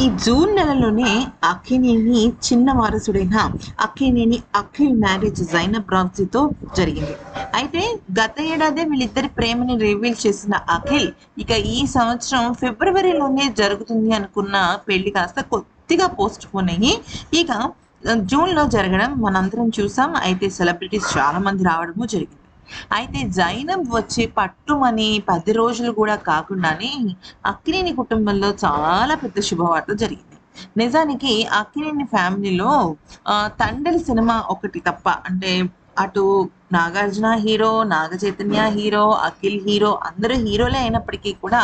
ఈ జూన్ నెలలోనే అక్కినేని చిన్న వారసుడైన అక్కినేని అఖిల్ మ్యారేజ్ జైనబ్ రాబ్జీతో జరిగింది. అయితే గత ఏడాదే వీళ్ళిద్దరి ప్రేమని రివీల్ చేసిన అఖిల్ ఇక ఈ సంవత్సరం ఫిబ్రవరిలోనే జరుగుతుంది అనుకున్న పెళ్లి కాస్త కొద్దిగా పోస్ట్ పోన్ అయ్యి ఇక జూన్లో జరగడం మనందరం చూసాం. అయితే సెలబ్రిటీస్ చాలా మంది రావడము జరిగింది. అయితే జైనబ్ వచ్చి పట్టుమని 10 రోజులు కూడా కాకుండానే అక్కినేని కుటుంబంలో చాలా పెద్ద శుభవార్త జరిగింది. నిజానికి అక్కినేని ఫ్యామిలీలో 'తండేల్' సినిమా ఒకటి తప్ప అంటే అటు Nagarjuna hero, Naga Chaitanya hero, Akhil hero అందరూ హీరోలే అయినప్పటికీ కూడా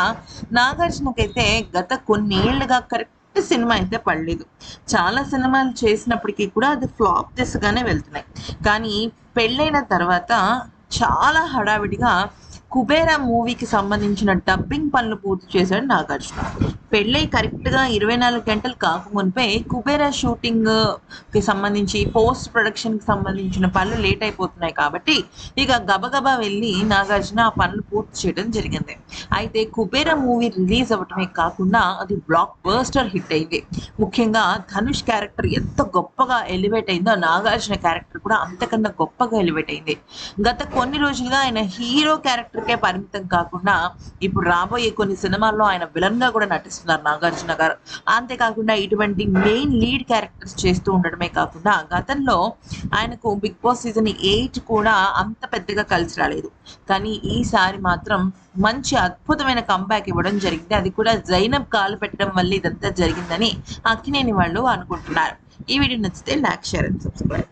నాగార్జునకైతే గత కొన్నేళ్లుగా కరెక్ట్ సినిమా అయితే పడలేదు. చాలా సినిమాలు చేసినప్పటికీ కూడా అది ఫ్లాప్ దిశగానే వెళ్తున్నాయి. కానీ పెళ్ళైన తర్వాత చాలా హడావిడిగా 'కుబేరా' మూవీకి సంబంధించిన డబ్బింగ్ పనులు పూర్తి చేశాడు నాగార్జున. పెళ్ళై కరెక్ట్‌గా 24 గంటలు కాకమునుపే 'కుబేరా' షూటింగ్‌కి సంబంధించి పోస్ట్ ప్రొడక్షన్‌కి సంబంధించిన పనులు లేట్ అయిపోతున్నాయి కాబట్టి ఇక గబగబా వెళ్ళి నాగార్జున ఆ పనులు పూర్తి చేయడం జరిగింది. అయితే 'కుబేరా' మూవీ రిలీజ్ అవ్వటమే కాకుండా అది బ్లాక్ బస్టర్ హిట్ అయింది. ముఖ్యంగా ధనుష్ క్యారెక్టర్ ఎంత గొప్పగా ఎలివేట్ అయిందో నాగార్జున క్యారెక్టర్ కూడా అంతకన్నా గొప్పగా ఎలివేట్ అయింది. గత కొన్ని రోజులుగా ఆయన హీరో క్యారెక్టర్‌కే పరిమితం కాకుండా ఇప్పుడు రాబోయే కొన్ని సినిమాల్లో ఆయన విలన్‌గా కూడా నటిస్తున్నారు నాగార్జున గారు. అంతేకాకుండా ఇటువంటి మెయిన్ లీడ్ క్యారెక్టర్స్ చేస్తూ ఉండడమే కాకుండా గతంలో ఆయనకు 'బిగ్ బాస్' సీజన్ 8 కూడా అంత పెద్దగా కలిసి రాలేదు. కానీ ఈసారి మాత్రం మంచి అద్భుతమైన కంబ్యాక్ ఇవ్వడం జరిగింది. అది కూడా జైనబ్ కాలు పెట్టడం వల్ల ఇదంతా జరిగిందని అక్కినేని వాళ్ళు అనుకుంటున్నారు. ఈ వీడియో నచ్చితే లైక్, షేర్ అండ్ సబ్స్క్రైబ్.